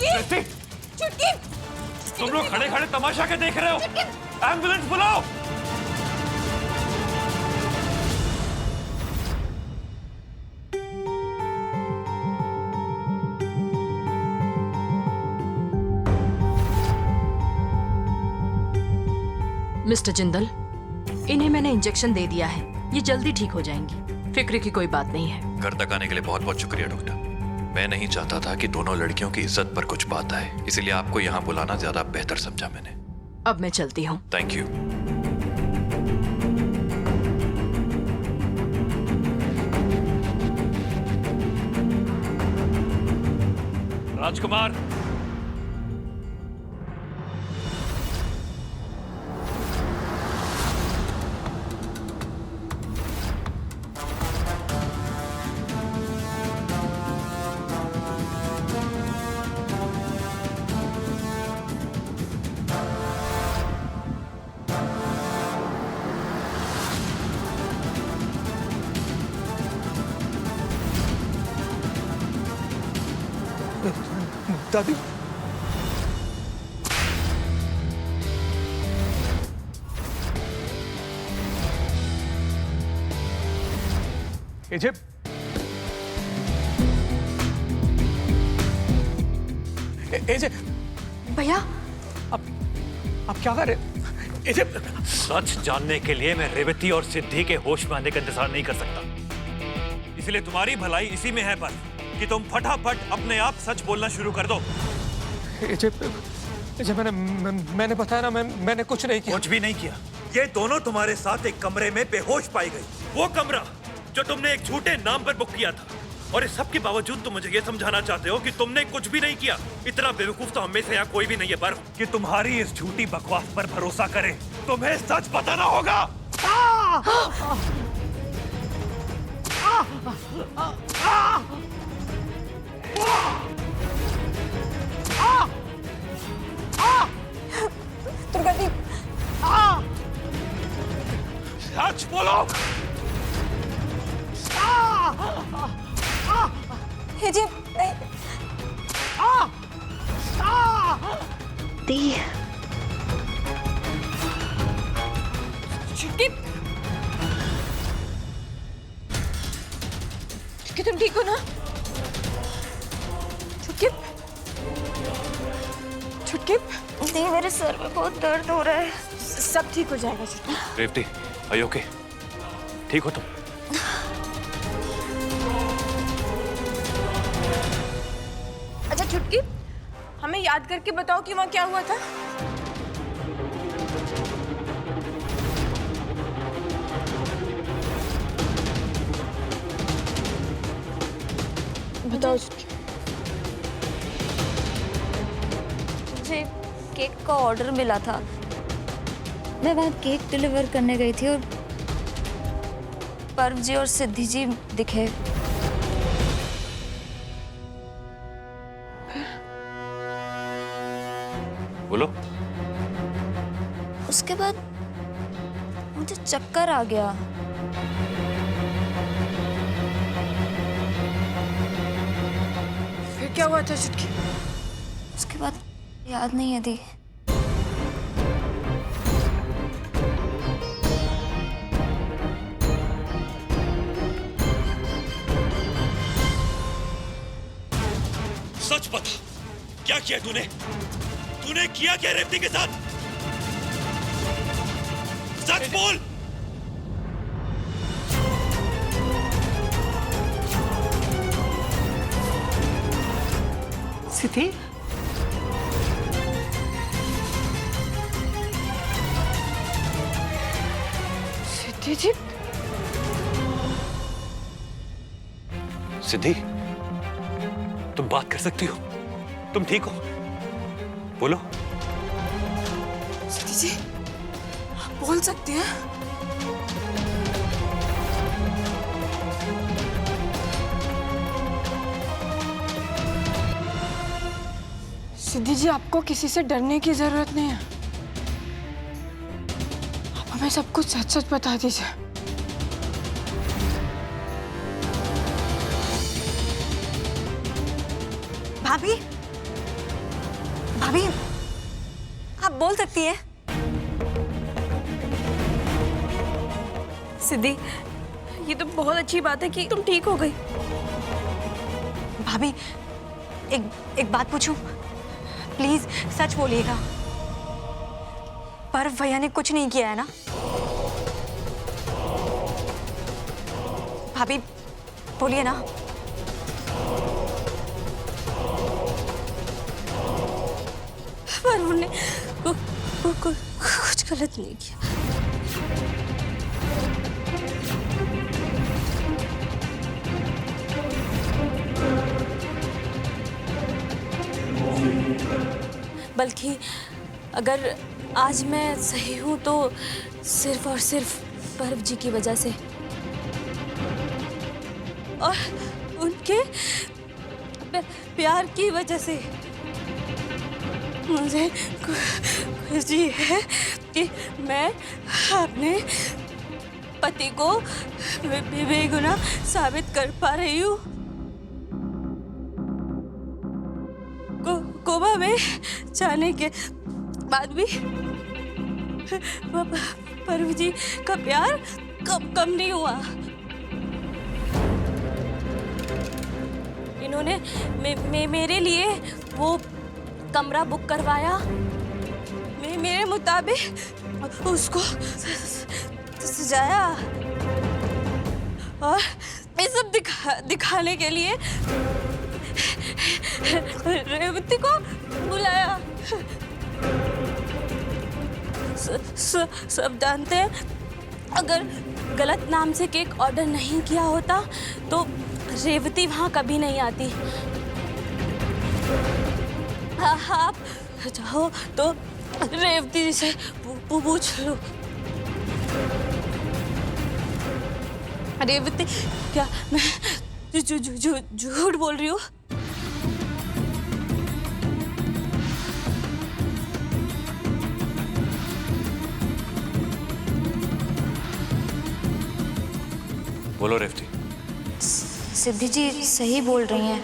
चुटकी, चुटकी, तुम लोग खड़े खड़े तमाशा क्या देख रहे हो? एम्बुलेंस बुलाओ। मिस्टर जिंदल, इन्हें मैंने इंजेक्शन दे दिया है, ये जल्दी ठीक हो जाएंगी, फिक्र की कोई बात नहीं है। घर तक आने के लिए बहुत बहुत शुक्रिया डॉक्टर। मैं नहीं चाहता था कि दोनों लड़कियों की इज्जत पर कुछ बात आए, इसीलिए आपको यहाँ बुलाना ज्यादा बेहतर समझा मैंने। अब मैं चलती हूँ। Thank you. राजकुमार, दादी, एजे, एजे, भैया, आप क्या कर रहे? एजे, सच जानने के लिए मैं रेवती और सिद्धि के होश में आने का इंतजार नहीं कर सकता, इसलिए तुम्हारी भलाई इसी में है पर कि तुम फटाफट अपने आप सच बोलना शुरू कर दो। एजे, मैंने बताया ना, मैंने कुछ नहीं किया। कुछ भी नहीं किया। ये दोनों तुम्हारे साथ एक कमरे में बेहोश पाई गई, वो कमरा जो तुमने एक झूठे नाम पर बुक किया था, और इस सब के बावजूद तुम मुझे ये समझाना चाहते हो कि तुमने कुछ भी नहीं किया। इतना बेवकूफ तो हम में से यहाँ कोई भी नहीं है बर्फ कि तुम्हारी इस झूठी बकवास पर भरोसा करे। तुम्हें सच बताना होगा। दुर्गादीप, सच बोलो। जी नहीं। दी, चुटकी, चुटकी तुम ठीक हो ना? चुटकी, चुटकी, दी मेरे सर में बहुत दर्द हो रहा है। सब ठीक हो जाएगा चुटकी। Revathi, are you okay? ठीक हो तुम? अच्छा चुटकी, हमें याद करके बताओ कि वहाँ क्या हुआ था? बताओ चुटकी। मुझे केक का ऑर्डर मिला था, मैं वहाँ केक डिलीवर करने गई थी और पर्व जी और सिद्धि जी दिखे। बोलो। उसके बाद मुझे चक्कर आ गया। फिर क्या हुआ था चुटकी? उसके बाद याद नहीं है दी। सच बता, क्या किया तूने? तूने किया क्या रेवती के साथ? सच बोल। सिद्धि, सिद्धि जी, सिद्धि, तुम बात कर सकती हो? तुम ठीक हो? बोलो। सिद्धि जी, आप बोल सकते हैं? सिद्धि जी, आपको किसी से डरने की जरूरत नहीं है। आप हमें सब कुछ सच सच बता दीजिए। भाभी, भाभी, आप बोल सकती हैं। सिद्धि, ये तो बहुत अच्छी बात है कि तुम ठीक हो गई। भाभी, एक बात पूछूं? प्लीज सच बोलिएगा। पर्व भैया ने कुछ नहीं किया है ना? भाभी बोलिए ना। पर उन्होंने कुछ गलत नहीं किया। बल्कि अगर आज मैं सही हूँ तो सिर्फ और सिर्फ पर्व जी की वजह से और उनके प्यार की वजह से। मुझे खुशी है कि मैं अपने पति को बेगुनाह साबित कर पा रही हूँ। कोमा में जाने के बाद भी पर्व जी का प्यार कम नहीं हुआ। इन्होंने मेरे लिए वो कमरा बुक करवाया। मेरे मुताबिक उसको सजाया और ये सब दिखाने के लिए रेवती को बुलाया। सब जानते हैं, अगर गलत नाम से केक ऑर्डर नहीं किया होता तो रेवती वहां कभी नहीं आती। आप चाहो तो रेवती से पूछ लो। रेवती, क्या मैं झूठ बोल रही हूँ? बोलो रेवती। सिद्धि जी सही बोल रही हैं।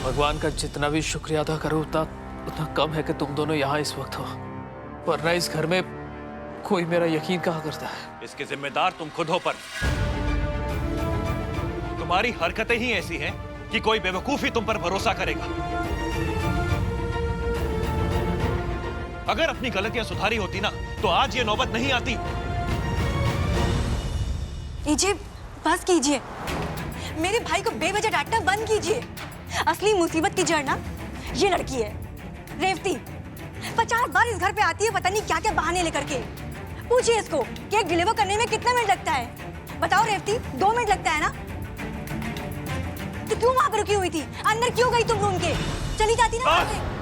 भगवान का जितना भी शुक्रिया अदा करो उतना कम है कि तुम दोनों यहाँ इस वक्त हो, वरना इस घर में कोई मेरा यकीन कहाँ करता है। इसके जिम्मेदार तुम खुद हो। पर तुम्हारी हरकतें ही ऐसी हैं कि कोई बेवकूफी तुम पर भरोसा करेगा। अगर अपनी गलतियां सुधारी होती ना तो आज ये नौबत नहीं आती। कीजिए, बस कीजिए। मेरे भाई को बेवजह डांटना बंद कीजिए। असली मुसीबत की जड़ ना ये लड़की है, रेवती। 50 बार इस घर पे आती है, पता नहीं क्या क्या बहाने लेकर के। पूछिए इसको, केक डिलीवर करने में कितना मिनट लगता है? बताओ रेवती, 2 मिनट लगता है ना? तो क्यों वहां पर रुकी हुई थी? अंदर क्यों गई तुम रूम के? चली जाती ना वहां से।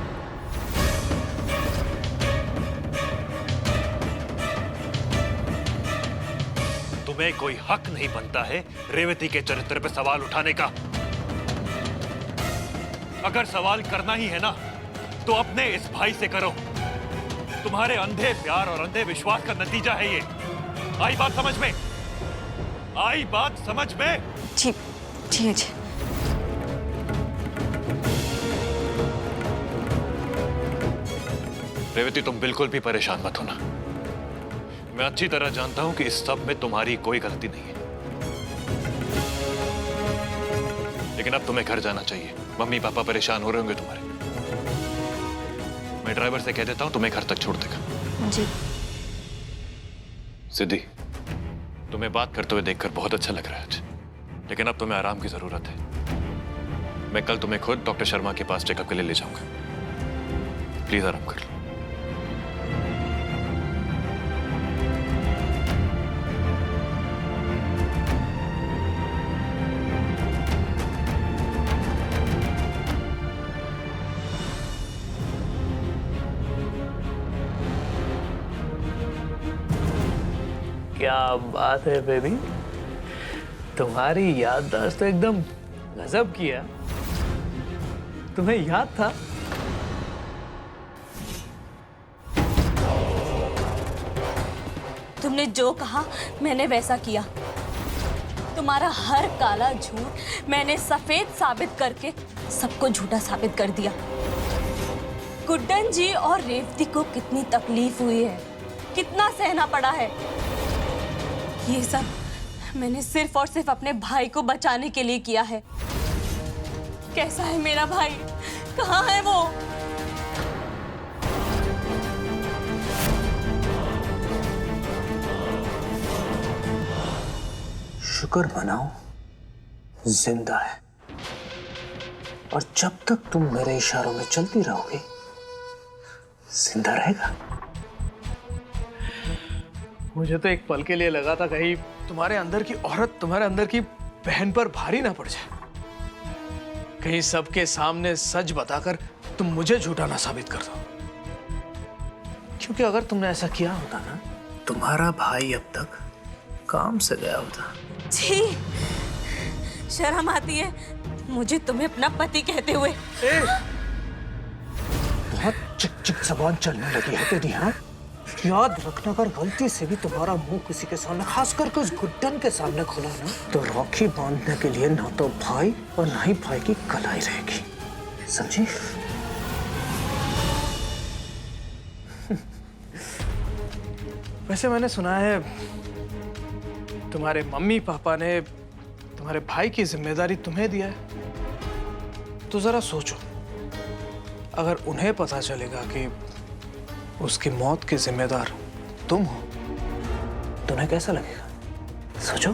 तुम्हें कोई हक नहीं बनता है रेवती के चरित्र पे सवाल उठाने का। अगर सवाल करना ही है ना तो अपने इस भाई से करो। तुम्हारे अंधे प्यार और अंधे विश्वास का नतीजा है ये। आई बात समझ में? आई बात समझ में? जी जी जी। रेवती, तुम बिल्कुल भी परेशान मत होना। मैं अच्छी तरह जानता हूं कि इस सब में तुम्हारी कोई गलती नहीं है। लेकिन अब तुम्हें घर जाना चाहिए। मम्मी पापा परेशान हो रहे होंगे तुम्हारे। मैं ड्राइवर से कह देता हूं तुम्हें घर तक छोड़ देगा। जी। सिद्धि, तुम्हें बात करते हुए देखकर बहुत अच्छा लग रहा है आज, लेकिन अब तुम्हें आराम की जरूरत है। मैं कल तुम्हें खुद डॉक्टर शर्मा के पास चेकअप के लिए ले जाऊंगा। प्लीज आराम कर लो। क्या बात है बेबी, तुम्हारी याददाश्त तो एकदम गजब की है। तुम्हें याद था? तुमने जो कहा मैंने वैसा किया। तुम्हारा हर काला झूठ मैंने सफेद साबित करके सबको झूठा साबित कर दिया। गुड्डन जी और रेवती को कितनी तकलीफ हुई है, कितना सहना पड़ा है। ये सब मैंने सिर्फ और सिर्फ अपने भाई को बचाने के लिए किया है। कैसा है मेरा भाई? कहाँ है वो? शुक्र मनाओ जिंदा है, और जब तक तुम मेरे इशारों में चलती रहोगे जिंदा रहेगा। मुझे तो एक पल के लिए लगा था कहीं तुम्हारे अंदर की औरत तुम्हारे अंदर की बहन पर भारी ना पड़ जाए, कहीं सबके सामने सच बताकर तुम मुझे झूठा ना साबित कर दो। क्योंकि अगर तुमने ऐसा किया होता ना, तुम्हारा भाई अब तक काम से गया होता। छी, शर्म आती है मुझे तुम्हें अपना पति कहते हुए। बहुत चिक-चिक जबान चलने लगी है तेरी, हाँ? याद रखना, अगर गलती से भी तुम्हारा मुंह किसी के सामने, खास करके उस गुड्डन के सामने खुला ना, तो राखी बांधने के लिए ना तो भाई और ना ही भाई की कलाई रहेगी, समझी? वैसे मैंने सुना है तुम्हारे मम्मी पापा ने तुम्हारे भाई की जिम्मेदारी तुम्हें दिया है। तो जरा सोचो, अगर उन्हें पता चलेगा कि उसकी मौत के जिम्मेदार तुम हो, तो उन्हें कैसा लगेगा? सोचो।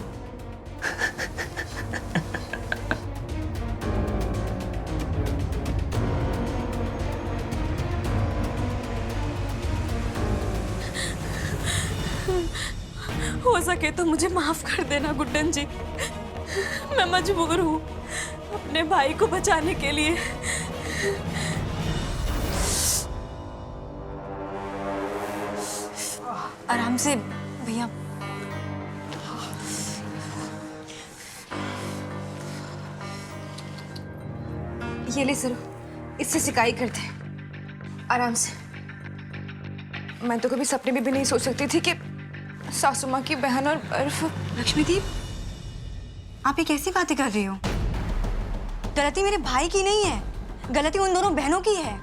हो सके तो मुझे माफ कर देना गुड्डन जी, मैं मजबूर हूँ अपने भाई को बचाने के लिए। आराम से भैया। ये ले सर, इससे सिकाई करते हैं। आराम से। मैं तो कभी सपने में भी नहीं सोच सकती थी कि सासू माँ की बहन और बर्फ। लक्ष्मी दी, आप ये कैसी बातें कर रही हो? गलती मेरे भाई की नहीं है, गलती उन दोनों बहनों की है।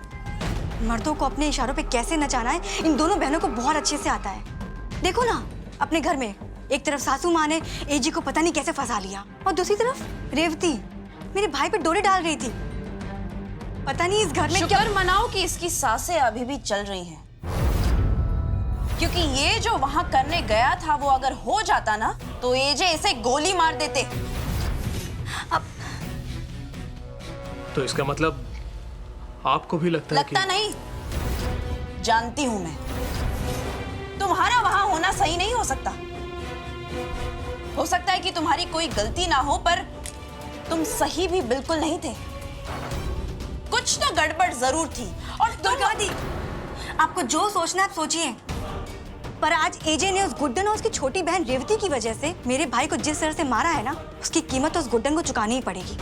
मर्दों को अपने इशारों पे कैसे नचाना है इन दोनों बहनों को बहुत अच्छे से आता है। देखो ना, अपने घर में एक तरफ सासू माँ ने एजी को पता नहीं कैसे फंसा लिया, और दूसरी तरफ रेवती मेरे भाई पे डोरे डाल रही थी। पता नहीं इस घर में क्या। शुक्र मनाओ कि इसकी सांसें अभी भी चल रही हैं, क्योंकि ये जो वहां करने गया था वो अगर हो जाता ना, तो एजे इसे गोली मार देते। अब तो इसका मतलब आपको भी लगता है नहीं, जानती हूं मैं, तुम्हारा वहां होना सही नहीं हो सकता। हो सकता है कि तुम्हारी कोई गलती ना हो, पर तुम सही भी बिल्कुल नहीं थे। कुछ तो गड़बड़ जरूर थी। और दुर्गा दी, आपको जो सोचना है आप सोचिए, पर आज एजे ने उस गुड्डन और उसकी छोटी बहन रेवती की वजह से मेरे भाई को जिस तरह से मारा है ना, उसकी कीमत तो उस गुड्डन को चुकानी ही पड़ेगी।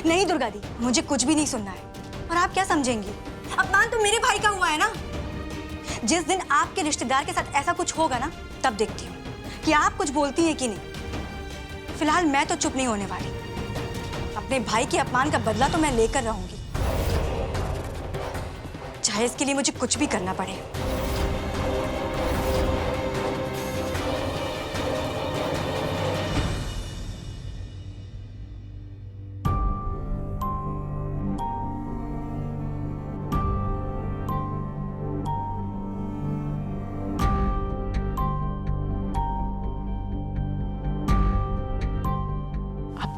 नहीं दुर्गा दी, मुझे कुछ भी नहीं सुनना है। और आप क्या समझेंगी, अपमान तो मेरे भाई का हुआ है ना। जिस दिन आपके रिश्तेदार के साथ ऐसा कुछ होगा ना, तब देखती हूँ कि आप कुछ बोलती हैं कि नहीं। फिलहाल मैं तो चुप नहीं होने वाली। अपने भाई के अपमान का बदला तो मैं लेकर रहूंगी, चाहे इसके लिए मुझे कुछ भी करना पड़े।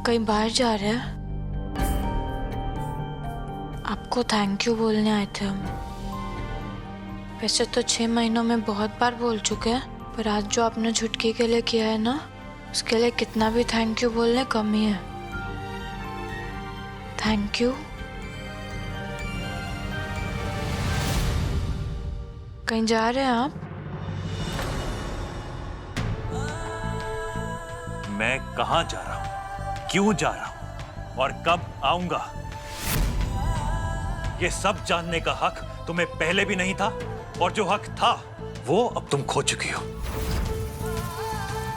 कहीं बाहर जा रहे हैं? आपको थैंक यू बोलने आए थे हम। वैसे तो 6 महीनों में बहुत बार बोल चुके हैं, पर आज जो आपने झुटकी के लिए किया है ना, उसके लिए कितना भी थैंक यू बोलने कम ही है। Thank you. कहीं जा रहे हैं आप? मैं कहां जा रहा हूं, क्यों जा रहा हूं और कब आऊंगा, ये सब जानने का हक तुम्हें पहले भी नहीं था, और जो हक था वो अब तुम खो चुकी हो।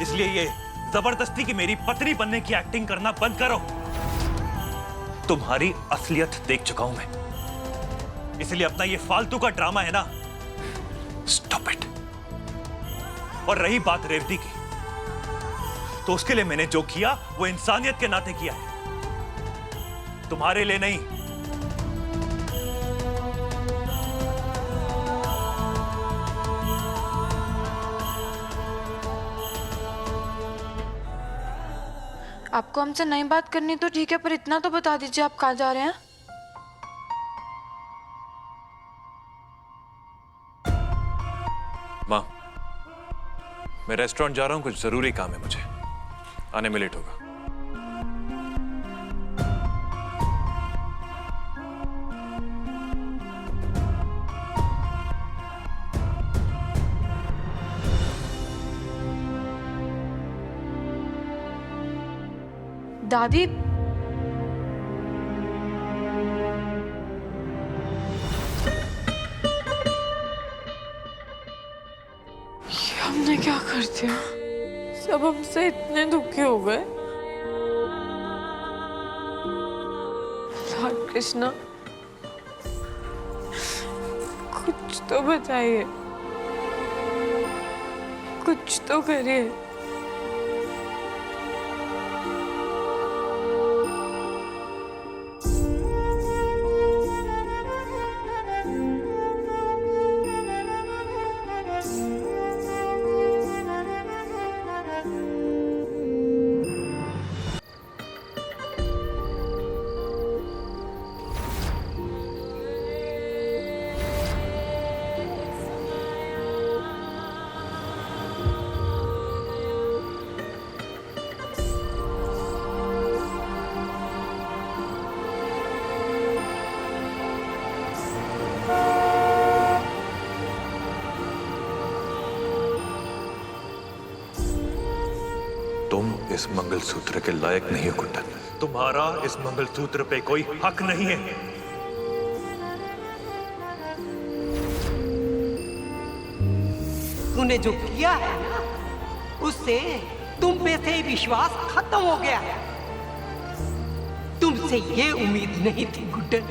इसलिए ये जबरदस्ती की मेरी पत्नी बनने की एक्टिंग करना बंद करो। तुम्हारी असलियत देख चुका हूं मैं, इसलिए अपना ये फालतू का ड्रामा है ना, स्टॉप इट। और रही बात रेवती की, तो उसके लिए मैंने जो किया वो इंसानियत के नाते किया है, तुम्हारे लिए नहीं। आपको हमसे नई बात करनी तो ठीक है, पर इतना तो बता दीजिए आप कहाँ जा रहे हैं। माँ, मैं रेस्टोरेंट जा रहा हूँ, कुछ जरूरी काम है मुझे, आने में लेट होगा। दादी, ये हमने क्या कर दिया? सब हमसे इतने दुखी हो गए। लॉर्ड कृष्णा, कुछ तो बताइए, कुछ तो करिए। तुम इस मंगलसूत्र के लायक नहीं हो कुंदन। तुम्हारा इस मंगलसूत्र पे कोई हक नहीं है। तूने जो किया है ना, उससे तुम पे से विश्वास खत्म हो गया है। तुमसे ये उम्मीद नहीं थी गुड्डन।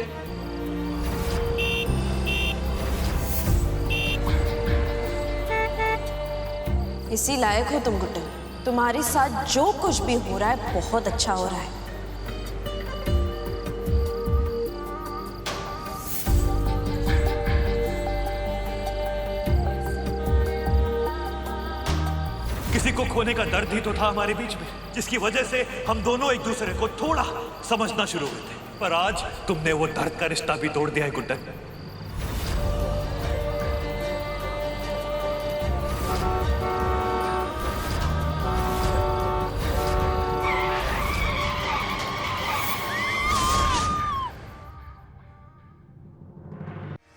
इसी लायक हो तुम गुड्डन। तुम्हारे साथ जो कुछ भी हो रहा है बहुत अच्छा हो रहा है। किसी को खोने का दर्द ही तो था हमारे बीच में, जिसकी वजह से हम दोनों एक दूसरे को थोड़ा समझना शुरू हुए थे। पर आज तुमने वो दर्द का रिश्ता भी तोड़ दिया है गुड्डन।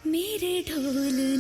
मेरे ढोल